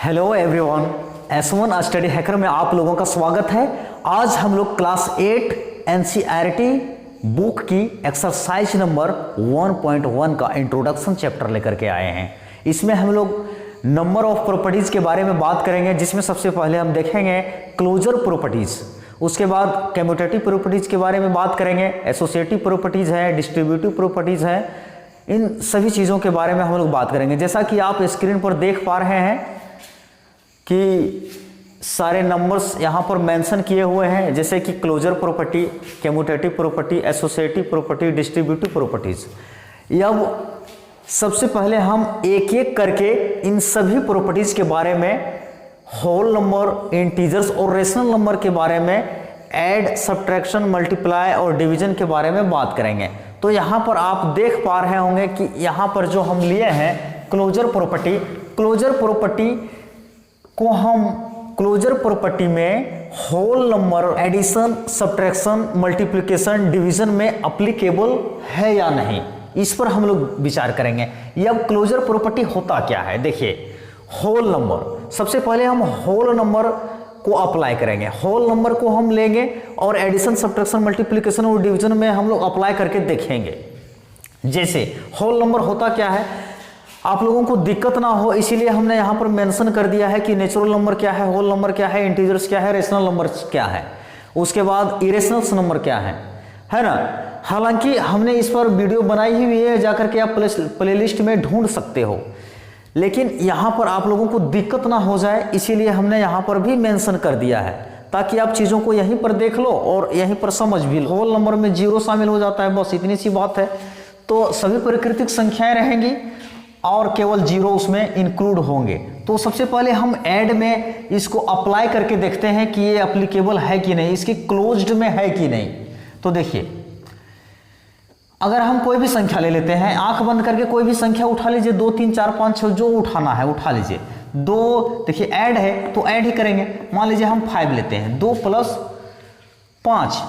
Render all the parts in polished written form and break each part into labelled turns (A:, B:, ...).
A: Hello everyone, S1 study hacker में आप लोगों का स्वागत है। आज हम लोग क्लास 8 एनसीईआरटी बुक की एक्सरसाइज नंबर 1.1 का इंट्रोडक्शन चैप्टर लेकर के आए हैं। इसमें हम लोग नंबर ऑफ प्रॉपर्टीज के बारे में बात करेंगे, जिसमें सबसे पहले हम देखेंगे क्लोजर प्रॉपर्टीज, उसके बाद कम्यूटेटिव प्रॉपर्टीज के बारे में बात करेंगे, एसोसिएटिव प्रॉपर्टीज है, डिस्ट्रीब्यूटिव प्रॉपर्टीज है, इन सभी चीज़ों के बारे में हम लोग बात करेंगे। जैसा कि आप स्क्रीन पर देख पा रहे हैं कि सारे नंबर्स यहाँ पर मेंशन किए हुए हैं, जैसे कि closure property, commutative property, associative property, distributive properties. अब सबसे पहले हम एक एक करके इन सभी प्रॉपर्टीज के बारे में, होल नंबर, इंटीजर्स और रेशनल नंबर के बारे में, ऐड, सब्ट्रैक्शन, मल्टीप्लाई और डिवीजन के बारे में बात करेंगे। तो यहाँ पर आप देख पा रहे होंगे कि यहाँ पर जो हम लिए हैं क्लोजर प्रॉपर्टी, क्लोजर प्रॉपर्टी को हम क्लोजर प्रॉपर्टी में whole number, addition, subtraction, multiplication, division में एप्लीकेबल है या नहीं, इस पर हम लोग विचार करेंगे। ये अब क्लोजर प्रॉपर्टी होता क्या है, देखिए होल नंबर, सबसे पहले हम होल नंबर को अप्लाई करेंगे। होल नंबर को हम लेंगे और एडिशन, सब्ट्रैक्शन, मल्टीप्लिकेशन और डिवीजन में हम लोग अप्लाई करके देखेंगे। जैसे होल नंबर होता क्या है, आप लोगों को दिक्कत ना हो इसीलिए हमने यहाँ पर मेंशन कर दिया है कि नेचुरल नंबर क्या है, होल नंबर क्या है, इंटीजर्स क्या है, रेशनल नंबर क्या है, उसके बाद इरेशनल नंबर क्या है ना। हालांकि हमने इस पर वीडियो बनाई हुई है, जाकर के आप प्लेलिस्ट में ढूंढ सकते हो, लेकिन यहाँ पर आप लोगों को दिक्कत ना हो जाए इसीलिए हमने यहाँ पर भी मेंशन कर दिया है, ताकि आप चीज़ों को यहीं पर देख लो और यहीं पर समझ भी लो। होल नंबर में 0 शामिल हो जाता है, बस इतनी सी बात है। तो सभी प्राकृतिक संख्याएं रहेंगी और केवल 0 उसमें इंक्लूड होंगे। तो सबसे पहले हम ऐड में इसको अप्लाई करके देखते हैं कि ये एप्लीकेबल है कि नहीं, इसकी क्लोज्ड में है कि नहीं। तो देखिए, अगर हम कोई भी संख्या ले लेते हैं, आंख बंद करके कोई भी संख्या उठा लीजिए, 2 3 4 5 6 जो उठाना है उठा लीजिए। 2 देखिए ऐड है तो ऐड ही करेंगे। मान लीजिए हम 5 लेते हैं, 2 + 5।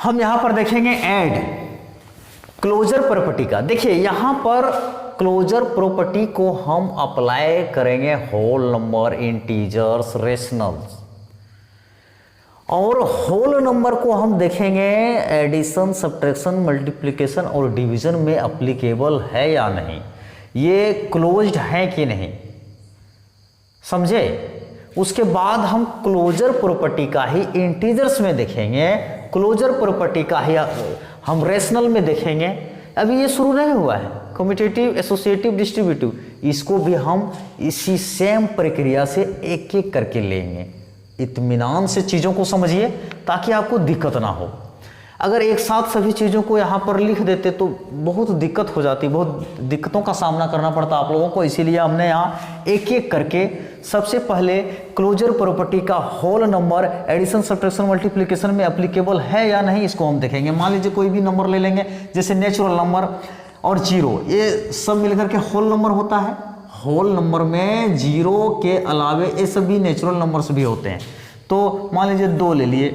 A: हम यहां पर देखेंगे ऐड क्लोजर प्रॉपर्टी का। देखिए यहां पर क्लोजर प्रॉपर्टी को हम अप्लाई करेंगे होल नंबर, इंटीजर्स, रेशनल्स, और होल नंबर को हम देखेंगे एडिशन, सब्ट्रैक्शन, मल्टीप्लिकेशन और डिवीजन में एप्लीकेबल है या नहीं, ये क्लोज्ड है कि नहीं, समझे। उसके बाद हम क्लोजर प्रॉपर्टी का ही इंटीजर्स में देखेंगे, क्लोजर प्रॉपर्टी का ही हम रेशनल में देखेंगे। अभी ये शुरू नहीं हुआ है, कम्यूटेटिव, एसोसिएटिव, डिस्ट्रीब्यूटिव, इसको भी हम इसी सेम प्रक्रिया से एक एक करके लेंगे। इत्मीनान से चीज़ों को समझिए ताकि आपको दिक्कत ना हो। अगर एक साथ सभी चीज़ों को यहाँ पर लिख देते तो बहुत दिक्कत हो जाती, बहुत दिक्कतों का सामना करना पड़ता आप लोगों को। इसीलिए हमने यहाँ एक एक करके सबसे पहले क्लोजर प्रॉपर्टी का whole number, addition, subtraction, multiplication में एप्लीकेबल है या नहीं, इसको हम देखेंगे। मान लीजिए कोई भी नंबर ले लेंगे, जैसे नेचुरल नंबर और 0, ये सब मिलकर के होल नंबर होता है। होल नंबर में 0 के अलावे ये सभी नेचुरल नंबर्स भी होते हैं। तो मान लीजिए 2 ले लिए,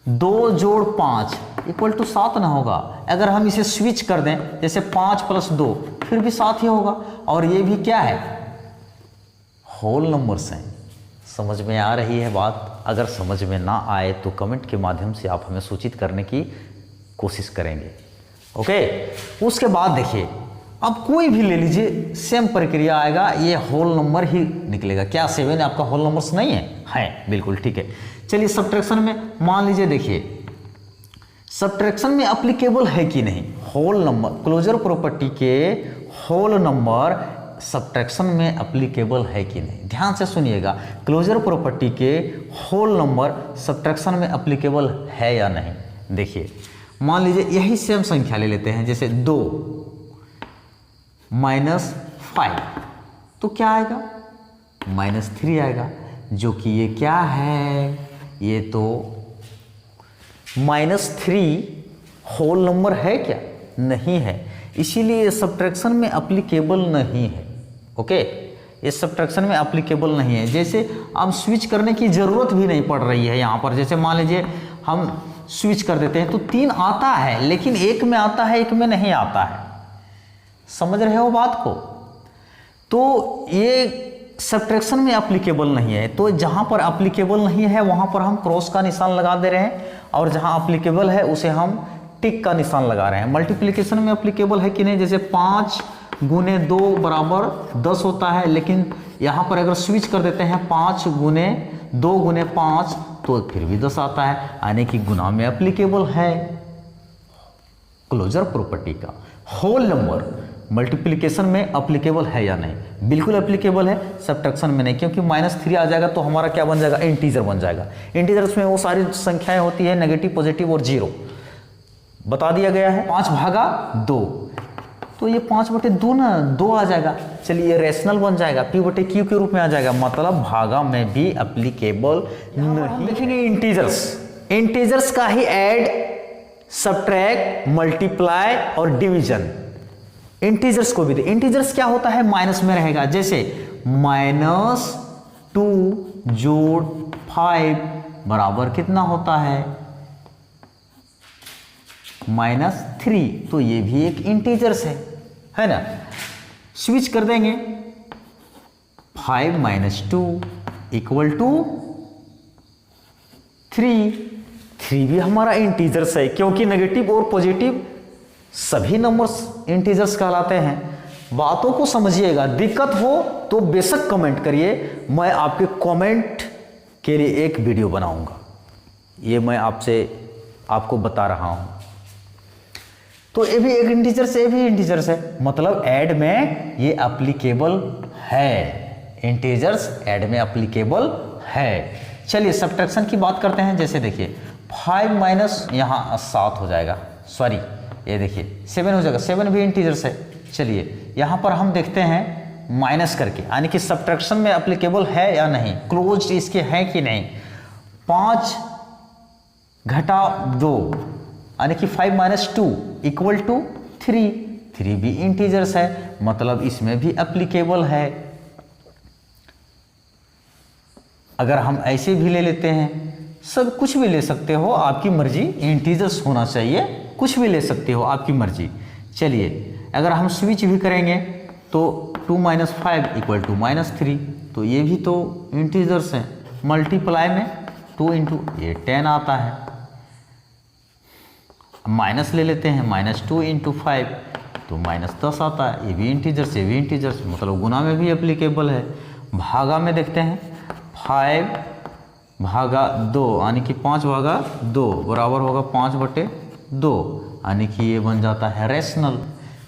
A: 2 + 5 = 7 ना होगा। अगर हम इसे स्विच कर दें, जैसे 5 + 2 फिर भी 7 ही होगा। और ये भी क्या है, होल नंबर्स हैं। समझ में आ रही है बात? अगर समझ में ना आए तो कमेंट के माध्यम से आप हमें सूचित करने की कोशिश करेंगे, ओके। उसके बाद देखिए, अब कोई भी ले लीजिए, सेम प्रक्रिया आएगा, ये होल नंबर ही निकलेगा। क्या 7 आपका होल नंबर्स नहीं है? बिल्कुल ठीक है। चलिए सब्ट्रैक्शन में मान लीजिए, देखिए सब्ट्रैक्शन में एप्लीकेबल है कि नहीं होल नंबर, क्लोजर प्रॉपर्टी के होल नंबर सब्ट्रैक्शन में एप्लीकेबल है कि नहीं। ध्यान से सुनिएगा, क्लोजर प्रॉपर्टी के होल नंबर सब्ट्रैक्शन में एप्लीकेबल है या नहीं। देखिए मान लीजिए यही सेम संख्या ले लेते हैं, जैसे 2 - 5, तो क्या आएगा, -3 आएगा, जो कि ये क्या है, ये तो -3 होल नंबर है क्या, नहीं है, इसीलिए सब्ट्रैक्शन में एप्लीकेबल नहीं है, ओके। ये सब्ट्रैक्शन में एप्लीकेबल नहीं है। जैसे अब स्विच करने की ज़रूरत भी नहीं पड़ रही है यहाँ पर। जैसे मान लीजिए हम स्विच कर देते हैं तो 3 आता है, लेकिन 1 में आता है, 1 में नहीं आता है। समझ रहे हो बात को? तो ये सब्ट्रैक्शन में एप्लीकेबल नहीं है, तो जहां पर एप्लीकेबल नहीं है वहां पर हम क्रॉस का निशान लगा दे रहे हैं, और जहां एप्लीकेबल है उसे हम टिक का निशान लगा रहे हैं। मल्टीप्लिकेशन में एप्लीकेबल है कि नहीं, जैसे 5 गुने 2 बराबर 10 होता है, लेकिन यहाँ पर अगर स्विच कर देते हैं 5 गुने 2 गुने 5 तो फिर भी 10 आता है, यानी कि गुना में एप्लीकेबल है क्लोजर प्रॉपर्टी का। होल नंबर मल्टीप्लिकेशन में एप्लीकेबल है या नहीं, बिल्कुल एप्लीकेबल है, सब्ट्रैक्शन में नहीं, क्योंकि -3 आ जाएगा तो हमारा क्या बन जाएगा, इंटीजर बन जाएगा। इंटीजर्स में वो सारी संख्याएं होती है नेगेटिव, पॉजिटिव और 0 बता दिया गया है। 5/2 तो ये 5/2 ना 2 आ जाएगा, चलिए ये रेशनल बन जाएगा, P/Q के रूप में आ जाएगा, मतलब भागा में भी एप्लीकेबल नहीं। देखेंगे इंटीजर्स का ही ऐड, सब्ट्रैक्ट, मल्टीप्लाई और डिवीजन, इंटीजर्स को भी दे। इंटीजर्स क्या होता है, माइनस में रहेगा, जैसे -2 जोड़ 5 बराबर कितना होता है, -3, तो ये भी एक इंटीजर्स है ना। स्विच कर देंगे, 5 - 2 = 3 भी हमारा इंटीजर्स है, क्योंकि नेगेटिव और पॉजिटिव सभी नंबर्स इंटीजर्स कहलाते हैं। बातों को समझिएगा, दिक्कत हो तो बेशक कमेंट करिए, मैं आपके कमेंट के लिए एक वीडियो बनाऊंगा, ये मैं आपको बता रहा हूं। तो ये भी एक इंटीजर्स है, ये भी इंटीजर्स है, मतलब ऐड में ये एप्लीकेबल है, इंटीजर्स ऐड में एप्लीकेबल है। चलिए सब्ट्रैक्शन की बात करते हैं, जैसे देखिए 5 - यहाँ 7 हो जाएगा, सॉरी ये देखिए 7 हो जाएगा, 7 भी इंटीजर्स है। चलिए यहाँ पर हम देखते हैं माइनस करके, यानी कि सब्ट्रैक्शन में एप्लीकेबल है या नहीं, क्लोज इसके है कि नहीं। 5 - 2 यानी कि 5 - 2 = 3 भी इंटीजर्स है, मतलब इसमें भी एप्लीकेबल है। अगर हम ऐसे भी ले लेते हैं, सब कुछ भी ले सकते हो, आपकी मर्जी, इंटीजर्स होना चाहिए, कुछ भी ले सकते हो, आपकी मर्जी। चलिए अगर हम स्विच भी करेंगे तो 2 - 5 = -3, तो ये भी तो इंटीजर्स हैं। मल्टीप्लाई में 2 × ये 10 आता है, माइनस ले लेते हैं, -2 × 5 तो -10 आता है, ये भी इंटीजर्स, ये भी इंटीजर्स, मतलब गुना में भी एप्लीकेबल है। भागा में देखते हैं, 5/2 यानी कि 5/2 बराबर होगा 5/2, यानी कि ये बन जाता है रेशनल।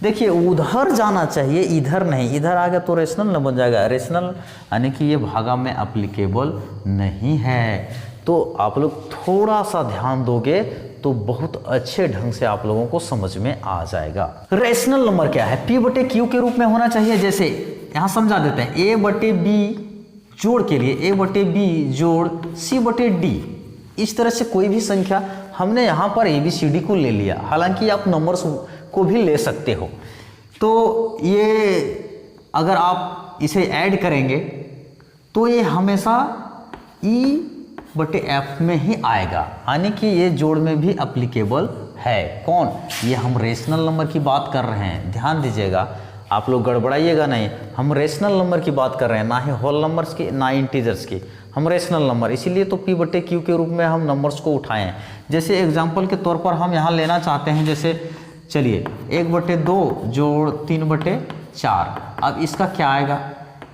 A: देखिए उधर जाना चाहिए, इधर नहीं, इधर आ गया तो रेशनल न बन जाएगा, रेशनल यानी कि ये भागा में एप्लीकेबल नहीं है। तो आप लोग थोड़ा सा ध्यान दोगे तो बहुत अच्छे ढंग से आप लोगों को समझ में आ जाएगा। रेशनल नंबर क्या है, P/Q के रूप में होना चाहिए। जैसे यहाँ समझा देते हैं, A/B जोड़ के लिए A/B जोड़ C/D, इस तरह से कोई भी संख्या, हमने यहाँ पर ABCD को ले लिया, हालांकि आप नंबर्स को भी ले सकते हो। तो ये अगर आप इसे ऐड करेंगे तो ये हमेशा E/F में ही आएगा, यानी कि ये जोड़ में भी एप्लीकेबल है। कौन, ये हम रेशनल नंबर की बात कर रहे हैं, ध्यान दीजिएगा, आप लोग गड़बड़ाइएगा नहीं, हम रेशनल नंबर की बात कर रहे हैं, ना ही होल नंबर्स की, ना इंटीजर्स की, हम रेशनल नंबर, इसीलिए तो P/Q के रूप में हम नंबर्स को उठाए हैं। जैसे एग्जांपल के तौर पर हम यहाँ लेना चाहते हैं, जैसे चलिए 1/2 जोड़ 3/4, अब इसका क्या आएगा,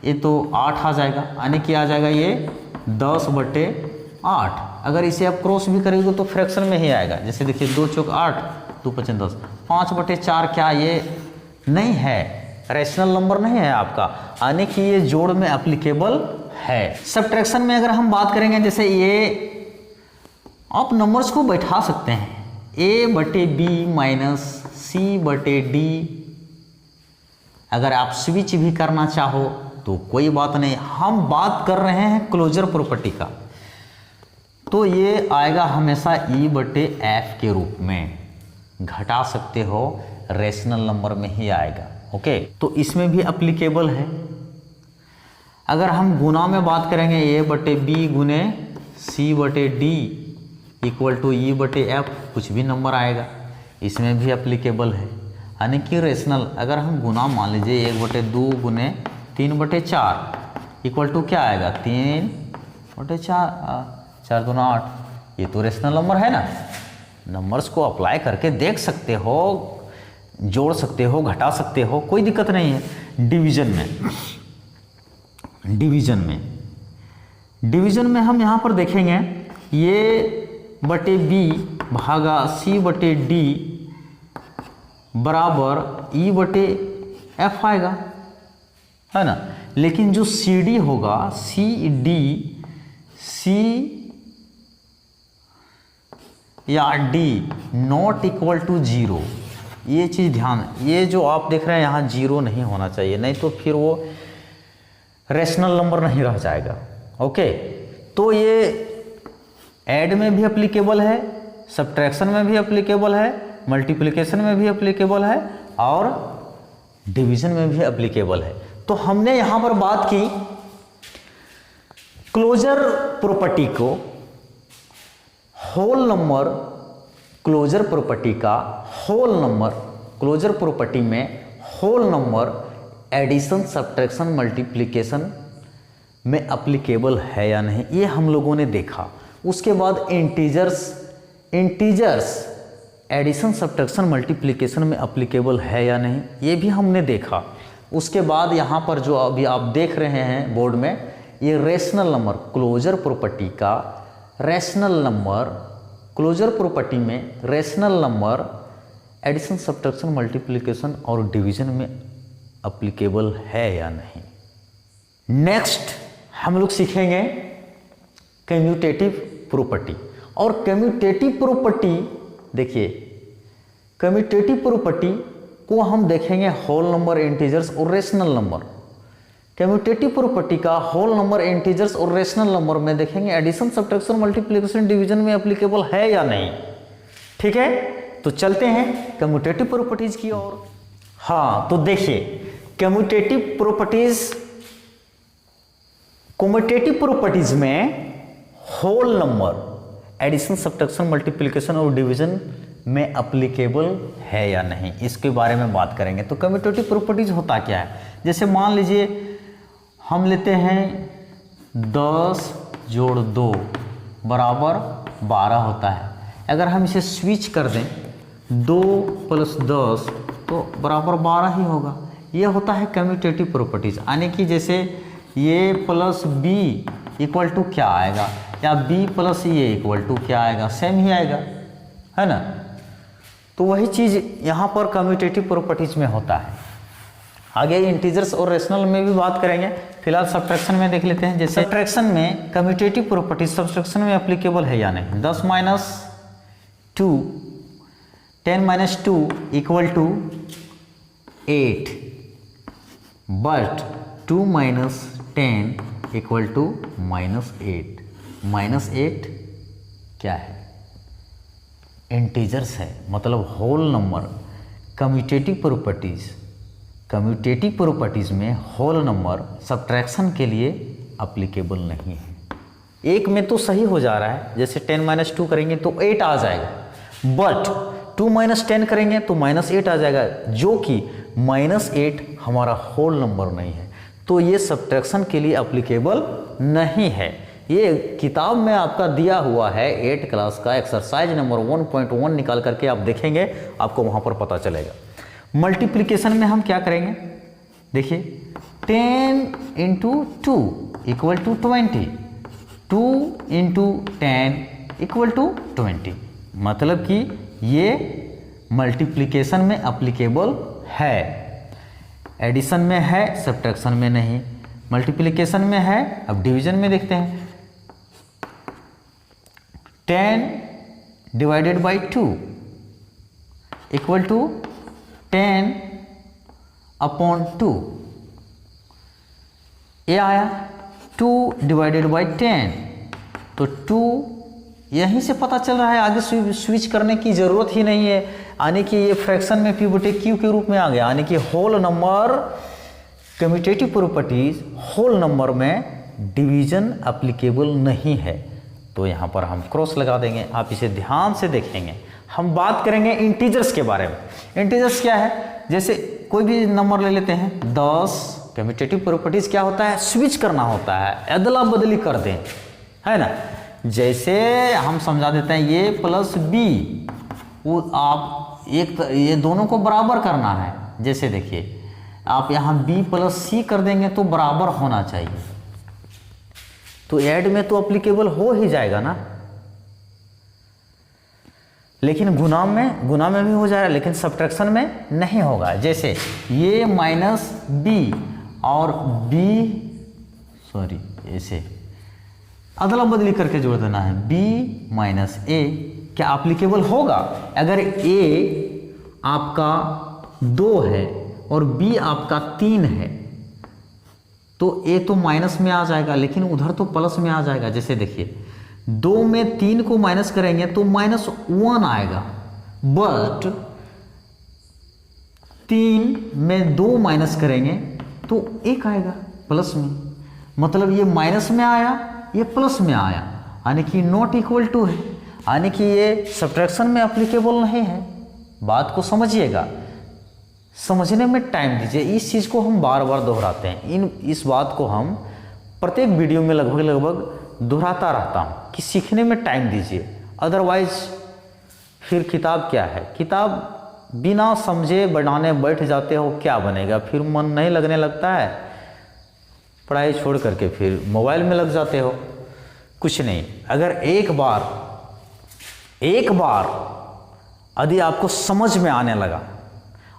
A: ये तो 8 आ जाएगा, यानी कि आ जाएगा ये 10/8। अगर इसे आप क्रॉस भी करेंगे तो फ्रैक्शन में ही आएगा, जैसे देखिए 2 × 8 2 × 5 10, 5/4 क्या ये नहीं है, रेशनल नंबर नहीं है आपका, यानी कि ये जोड़ में एप्लीकेबल है। सब्ट्रैक्शन में अगर हम बात करेंगे, जैसे ये आप नंबर्स को बैठा सकते हैं, A/B - C/D, अगर आप स्विच भी करना चाहो तो कोई बात नहीं, हम बात कर रहे हैं क्लोजर प्रॉपर्टी का, तो ये आएगा हमेशा E/F के रूप में, घटा सकते हो, रेशनल नंबर में ही आएगा। ओके, तो इसमें भी एप्लीकेबल है। अगर हम गुना में बात करेंगे, A/B गुने C/D = E/F, कुछ भी नंबर आएगा, इसमें भी एप्लीकेबल है, यानी कि रेशनल। अगर हम गुना मान लीजिए 1/2 गुने 3/4, इक्वल टू क्या आएगा 3/4, 4 दूना 8। ये तो रेशनल नंबर है ना। नंबर्स को अप्लाई करके देख सकते हो, जोड़ सकते हो, घटा सकते हो, कोई दिक्कत नहीं है। डिवीजन में हम यहाँ पर देखेंगे ये बटे बी भागा सी बटे डी बराबर ई बटे एफ आएगा, है ना। लेकिन जो सी डी होगा, सी या डी नॉट इक्वल टू 0, ये चीज़ ध्यान, ये जो आप देख रहे हैं यहाँ 0 नहीं होना चाहिए, नहीं तो फिर वो रेशनल नंबर नहीं रह जाएगा। ओके, तो ये ऐड में भी एप्लीकेबल है, सब्ट्रैक्शन में भी एप्लीकेबल है, मल्टीप्लिकेशन में भी एप्लीकेबल है और डिवीजन में भी एप्लीकेबल है। तो हमने यहाँ पर बात की क्लोजर प्रॉपर्टी को, होल नंबर क्लोजर प्रॉपर्टी का होल नंबर, क्लोजर प्रॉपर्टी में whole number addition, subtraction, multiplication में एप्लीकेबल है या नहीं, ये हम लोगों ने देखा। उसके बाद इंटीजर्स एडिशन, सब्ट्रैक्शन, मल्टीप्लिकेशन में एप्लीकेबल है या नहीं, ये भी हमने देखा। उसके बाद यहाँ पर जो अभी आप देख रहे हैं बोर्ड में, ये रेशनल नंबर, क्लोजर प्रॉपर्टी का रेशनल नंबर, क्लोजर प्रॉपर्टी में rational number addition, subtraction, multiplication और डिवीजन में एप्लीकेबल है या नहीं। नेक्स्ट हम लोग सीखेंगे कम्यूटेटिव प्रॉपर्टी। और कम्यूटेटिव प्रॉपर्टी, देखिए कम्यूटेटिव प्रॉपर्टी को हम देखेंगे होल नंबर, इंटीजर्स और रेशनल नंबर। कम्यूटेटिव प्रॉपर्टी का होल नंबर, इंटीजर्स और रेशनल नंबर में देखेंगे एडिशन, सब्ट्रैक्शन, मल्टीप्लिकेशन, डिवीजन में एप्लीकेबल है या नहीं। ठीक है, तो चलते हैं कम्यूटेटिव प्रॉपर्टीज की ओर। हाँ, तो देखिए कम्यूटेटिव प्रॉपर्टीज में whole number addition, subtraction, multiplication और डिवीजन में एप्लीकेबल है या नहीं, इसके बारे में बात करेंगे। तो कम्यूटेटिव प्रॉपर्टीज होता क्या है, जैसे मान लीजिए हम लेते हैं 10 जोड़ 2 बराबर 12 होता है। अगर हम इसे स्विच कर दें 2 + 10 तो बराबर 12 ही होगा। ये होता है कम्यूटेटिव प्रॉपर्टीज, यानी कि जैसे ये प्लस बी इक्वल टू क्या आएगा, या बी प्लस ये इक्वल टू क्या आएगा, सेम ही आएगा, है ना। तो वही चीज़ यहाँ पर कम्यूटेटिव प्रॉपर्टीज में होता है। आगे इंटीजर्स और रेशनल में भी बात करेंगे, फिलहाल सब्ट्रैक्शन में देख लेते हैं। जैसे सब्ट्रैक्शन में कम्यूटेटिव प्रॉपर्टीज सब्ट्रैक्शन में एप्लीकेबल है या नहीं। 10 - 2 10 - 2 equal to 8, but 2 - 10 equal to -8। -8 क्या है, इंटीजर्स है, मतलब होल नंबर। कम्यूटेटिव प्रॉपर्टीज में होल नंबर सब्ट्रैक्शन के लिए एप्लीकेबल नहीं है। एक में तो सही हो जा रहा है, जैसे 10 - 2 करेंगे तो 8 आ जाएगा, बट 2 - 10 करेंगे तो -8 आ जाएगा, जो कि -8 हमारा होल नंबर नहीं है, तो ये सब्ट्रैक्शन के लिए एप्लीकेबल नहीं है। ये किताब में आपका दिया हुआ है 8 क्लास का एक्सरसाइज नंबर 1.1 निकाल करके आप देखेंगे, आपको वहाँ पर पता चलेगा। मल्टीप्लिकेशन में हम क्या करेंगे, देखिए 10 × 2 इक्वल टू 20, 2 × 10 इक्वल टू 20, मतलब कि ये मल्टीप्लिकेशन में एप्लीकेबल है, एडिशन में है, सब्ट्रैक्शन में नहीं। मल्टीप्लिकेशन में है, अब डिवीजन में देखते हैं। 10 / 2 इक्वल टू 10/2, ये आया 2 / 10, तो 2 यहीं से पता चल रहा है, आगे स्विच करने की ज़रूरत ही नहीं है, यानी कि ये फ्रैक्शन में P/Q के रूप में आ गया, यानी कि whole number commutative properties whole number में डिवीजन एप्लीकेबल नहीं है, तो यहाँ पर हम क्रॉस लगा देंगे। आप इसे ध्यान से देखेंगे। हम बात करेंगे इंटीजर्स के बारे में। इंटीजर्स क्या है, जैसे कोई भी नंबर ले लेते हैं 10 कम्यूटेटिव प्रॉपर्टीज क्या होता है, स्विच करना होता है, अदला बदली कर दें, है ना। जैसे हम समझा देते हैं ये प्लस बी, वो आप ये दोनों को बराबर करना है। जैसे देखिए आप यहाँ b प्लस सी कर देंगे तो बराबर होना चाहिए, तो ऐड में तो अप्लीकेबल हो ही जाएगा ना, लेकिन गुना में भी हो जाएगा, लेकिन सब्ट्रैक्शन में नहीं होगा। जैसे ये माइनस बी और बी, सॉरी ऐसे अदला बदली करके जोड़ देना है, b माइनस ए, क्या अप्लीकेबल होगा? अगर a आपका 2 है और b आपका 3 है तो a तो माइनस में आ जाएगा, लेकिन उधर तो प्लस में आ जाएगा। जैसे देखिए 2 में 3 को माइनस करेंगे तो -1 आएगा, बट 3 में 2 माइनस करेंगे तो 1 आएगा प्लस में। मतलब ये माइनस में आया, ये प्लस में आया, यानी कि नॉट इक्वल टू है, यानी कि ये सब्ट्रैक्शन में एप्लीकेबल नहीं है। बात को समझिएगा, समझने में टाइम दीजिए। इस चीज़ को हम बार बार दोहराते हैं, इस बात को हम प्रत्येक वीडियो में लगभग दोहराता रहता हूँ कि सीखने में टाइम दीजिए। अदरवाइज फिर किताब क्या है, किताब बिना समझे बनाने बैठ जाते हो, क्या बनेगा? फिर मन नहीं लगने लगता है, पढ़ाई छोड़ करके फिर मोबाइल में लग जाते हो। कुछ नहीं, अगर एक बार यदि आपको समझ में आने लगा,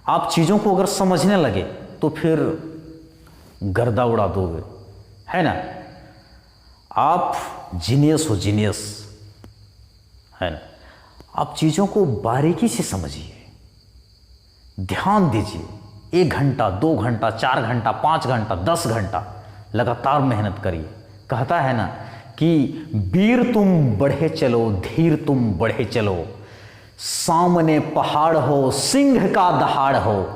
A: आप चीज़ों को अगर समझने लगे तो फिर गर्दा उड़ा दोगे, है ना। आप जीनियस हो, जीनियस, है ना। आप चीज़ों को बारीकी से समझिए, ध्यान दीजिए। 1 घंटा, 2 घंटा, 4 घंटा, 5 घंटा, 10 घंटा लगातार मेहनत करिए। कहता है ना कि वीर तुम बढ़े चलो, धीर तुम बढ़े चलो, सामने पहाड़ हो, सिंह का दहाड़ हो,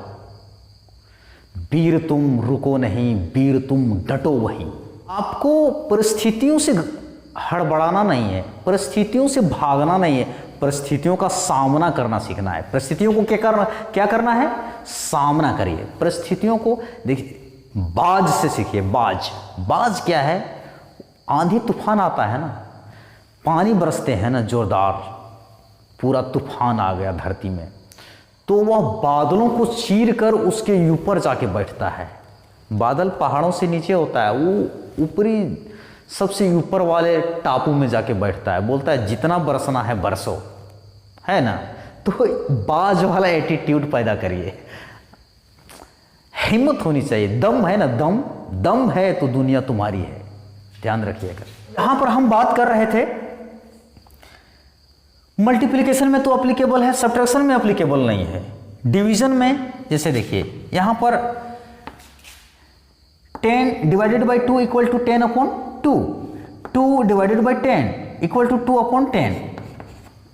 A: वीर तुम रुको नहीं, वीर तुम डटो वहीं। आपको परिस्थितियों से हड़बड़ाना नहीं है, परिस्थितियों से भागना नहीं है, परिस्थितियों का सामना करना सीखना है। परिस्थितियों को क्या करना है? सामना करिए परिस्थितियों को। देखिए बाज से सीखिए। बाज क्या है? आंधी तूफान आता है ना, पानी बरसते हैं ना जोरदार, पूरा तूफान आ गया धरती में, तो वह बादलों को चीर कर उसके ऊपर जाके बैठता है। बादल पहाड़ों से नीचे होता है, वो ऊपरी सबसे ऊपर वाले टापू में जाके बैठता है, बोलता है जितना बरसना है बरसो, है ना। तो बाज वाला एटीट्यूड पैदा करिए, हिम्मत होनी चाहिए, दम है ना, दम है तो दुनिया तुम्हारी है, ध्यान रखिएगा। यहां पर हम बात कर रहे थे मल्टीप्लिकेशन में तो एप्लीकेबल है, सब्ट्रैक्शन में एप्लीकेबल नहीं है। डिवीजन में जैसे देखिए यहां पर 10 divided by 2 equal to 10 upon 2, 2 divided by 10 equal to 2 upon 10,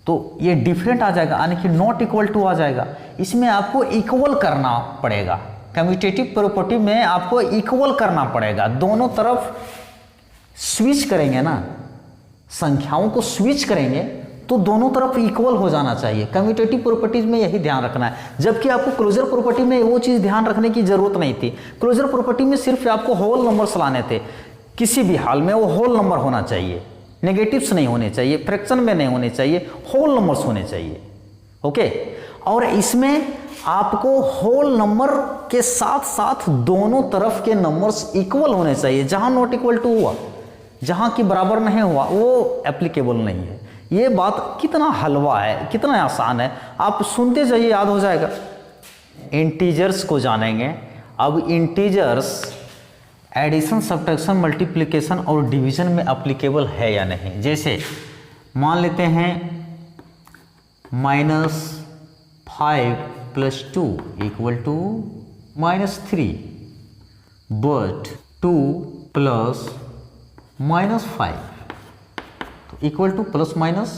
A: तो ये डिफरेंट आ जाएगा, यानी कि नॉट इक्वल टू आ जाएगा। इसमें आपको इक्वल करना पड़ेगा, कम्यूटेटिव प्रॉपर्टी में आपको इक्वल करना पड़ेगा, दोनों तरफ स्विच करेंगे ना, संख्याओं को स्विच करेंगे तो दोनों तरफ इक्वल हो जाना चाहिए। कम्यूटेटिव प्रॉपर्टीज में यही ध्यान रखना है, जबकि आपको क्लोजर प्रॉपर्टी में वो चीज़ ध्यान रखने की जरूरत नहीं थी। क्लोजर प्रॉपर्टी में सिर्फ आपको होल नंबर्स लाने थे, किसी भी हाल में वो होल नंबर होना चाहिए, नेगेटिव्स नहीं होने चाहिए, फ्रैक्शन में नहीं होने चाहिए, होल नंबर्स होने चाहिए। ओके, और इसमें आपको होल नंबर के साथ साथ दोनों तरफ के नंबर्स इक्वल होने चाहिए। जहां नॉट इक्वल टू हुआ, जहां की बराबर नहीं हुआ, वो एप्लीकेबल नहीं है। ये बात कितना हलवा है, कितना आसान है, आप सुनते जाइए, याद हो जाएगा। इंटीजर्स को जानेंगे। अब इंटीजर्स एडिशन, सब्ट्रैक्शन, मल्टीप्लिकेशन और डिवीजन में एप्लीकेबल है या नहीं। जैसे मान लेते हैं -5 + 2 इक्वल टू -3, बट 2 + -5 तो इक्वल टू प्लस माइनस,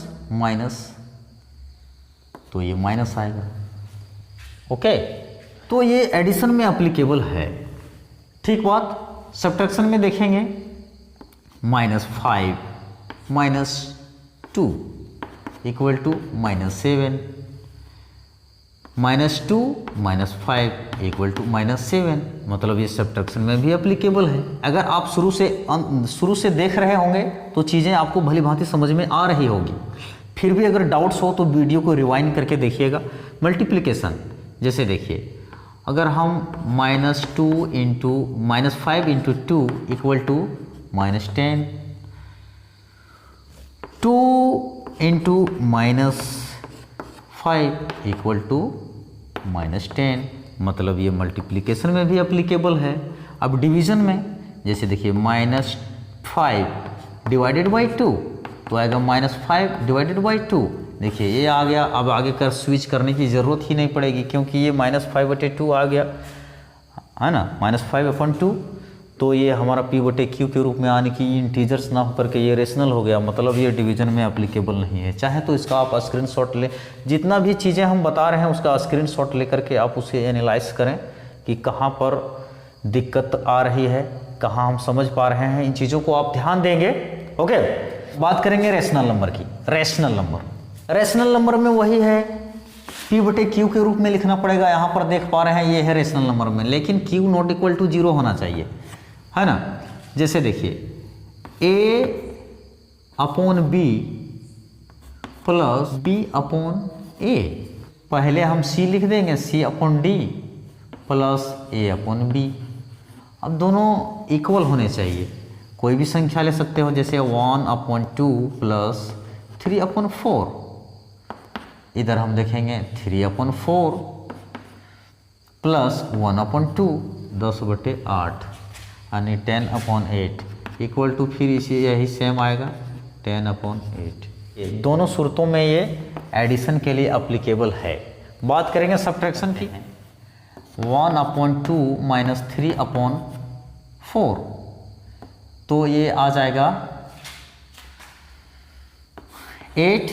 A: तो ये माइनस आएगा। ओके, तो ये एडिशन में एप्लीकेबल है, ठीक बात। सब्ट्रैक्शन में देखेंगे -5 - 2 इक्वल टू -7, -2 -5 इक्वल टू -7, मतलब ये सब्ट्रैक्शन में भी एप्लीकेबल है। अगर आप शुरू से देख रहे होंगे तो चीज़ें आपको भली भांति समझ में आ रही होगी। फिर भी अगर डाउट्स हो तो वीडियो को रिवाइंड करके देखिएगा। मल्टीप्लिकेशन जैसे देखिए, अगर हम -2 into -5 into 2 equal to -10, 2 into -5 equal to -10, मतलब ये मल्टीप्लिकेशन में भी एप्लीकेबल है। अब डिवीज़न में जैसे देखिए, -5 डिवाइडेड बाई 2 तो आएगा -5 डिवाइडेड बाई 2। देखिए ये आ गया। अब आगे कर स्विच करने की ज़रूरत ही नहीं पड़ेगी क्योंकि ये -5/2 आ गया है ना, -5/2। तो ये हमारा P/Q के रूप में आने की इंटीजर्स ना होकर के ये रेशनल हो गया, मतलब ये डिवीज़न में एप्लीकेबल नहीं है। चाहे तो इसका आप स्क्रीनशॉट ले, जितना भी चीज़ें हम बता रहे हैं उसका स्क्रीनशॉट लेकर के आप उसे एनालाइज करें कि कहाँ पर दिक्कत आ रही है, कहाँ हम समझ पा रहे हैं। इन चीज़ों को आप ध्यान देंगे। ओके, बात करेंगे रेशनल नंबर की। रेशनल नंबर में वही है, P/Q के रूप में लिखना पड़ेगा। यहाँ पर देख पा रहे हैं ये है रेशनल नंबर में, लेकिन Q नॉट इक्वल टू 0 होना चाहिए, है ना। जैसे देखिए, A/B प्लस B/A, पहले हम C लिख देंगे, C/D प्लस A/B। अब दोनों इक्वल होने चाहिए। कोई भी संख्या ले सकते हो, जैसे 1/2 प्लस 3/4। इधर हम देखेंगे 3/4 प्लस 1/2 10/8 यानी 10/8 इक्वल टू, फिर इसी यही सेम आएगा 10/8। ये दोनों सूरतों में ये एडिशन के लिए एप्लीकेबल है। बात करेंगे सब्ट्रैक्शन की। 1/2 माइनस 3/4 तो ये आ जाएगा 8,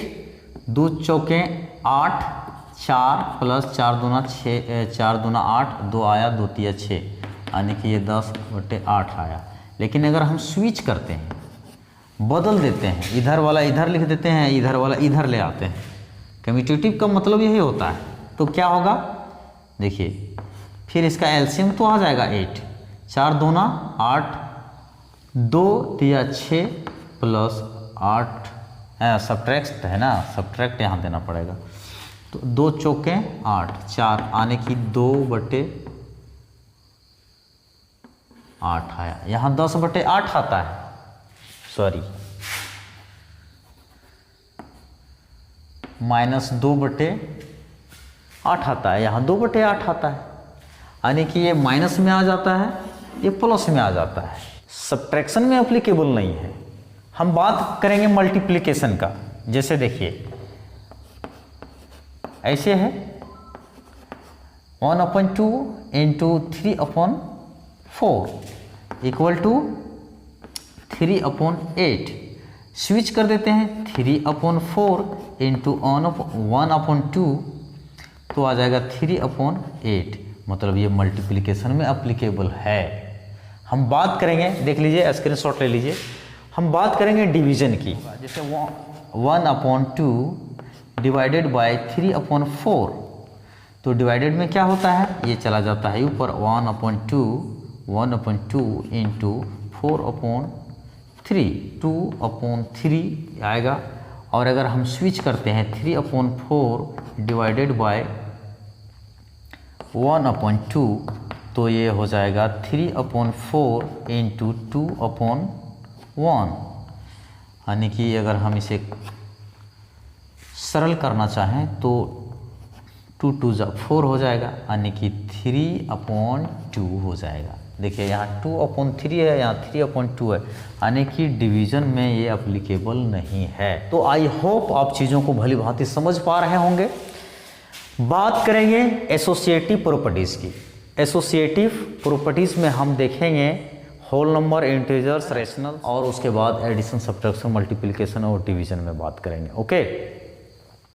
A: 2 चौके 8, 4 प्लस 4 दूना 6, 4 दूना 8, 2 आया, 2 तिया 6, यानी कि ये 10/8 आया। लेकिन अगर हम स्विच करते हैं, बदल देते हैं, इधर वाला इधर लिख देते हैं, इधर वाला इधर ले आते हैं, कम्यूटेटिव का मतलब यही होता है, तो क्या होगा देखिए, फिर इसका एलसीएम तो आ जाएगा 8, 4 दूना 8, 2 तिया 6 प्लस 8, सब्ट्रैक्ट है ना, सब्ट्रैक्ट यहाँ देना पड़ेगा। तो 2 चौके 8, 4 आने की 2/8 आया। यहाँ 10/8 आता है, सॉरी माइनस 2/8 आता है, यहाँ 2/8 आता है, यानी कि ये माइनस में आ जाता है, ये प्लस में आ जाता है। सब्ट्रैक्शन में एप्लीकेबल नहीं है। हम बात करेंगे मल्टीप्लिकेशन का। जैसे देखिए ऐसे है 1/2 इंटू 3/4 इक्वल टू 3/8। स्विच कर देते हैं, 3/4 इंटू 1/2 तो आ जाएगा 3/8, मतलब ये मल्टीप्लिकेशन में एप्लीकेबल है। हम बात करेंगे, देख लीजिए स्क्रीनशॉट ले लीजिए, हम बात करेंगे डिवीजन की। जैसे 1/2 डिवाइडेड बाय 3/4 तो डिवाइडेड में क्या होता है, ये चला जाता है ऊपर, 1/2 इंटू 4/3 2/3 आएगा। और अगर हम स्विच करते हैं 3/4 डिवाइडेड बाय 1/2 तो ये हो जाएगा 3/4 इंटू 2/1, यानी कि अगर हम इसे सरल करना चाहें तो 2 2 4 हो जाएगा, यानी कि 3/2 हो जाएगा। देखिए यहाँ 2/3 है, यहाँ 3/2 है, यानी कि डिवीज़न में ये एप्लीकेबल नहीं है। तो आई होप आप चीज़ों को भली भांति समझ पा रहे होंगे। बात करेंगे एसोसिएटिव प्रॉपर्टीज़ की। एसोसिएटिव प्रॉपर्टीज़ में हम देखेंगे होल नंबर, इंटीजर्स, रेशनल, और उसके बाद एडिशन, सब्ट्रैक्शन, मल्टीप्लिकेशन और डिवीज़न में बात करेंगे। ओके।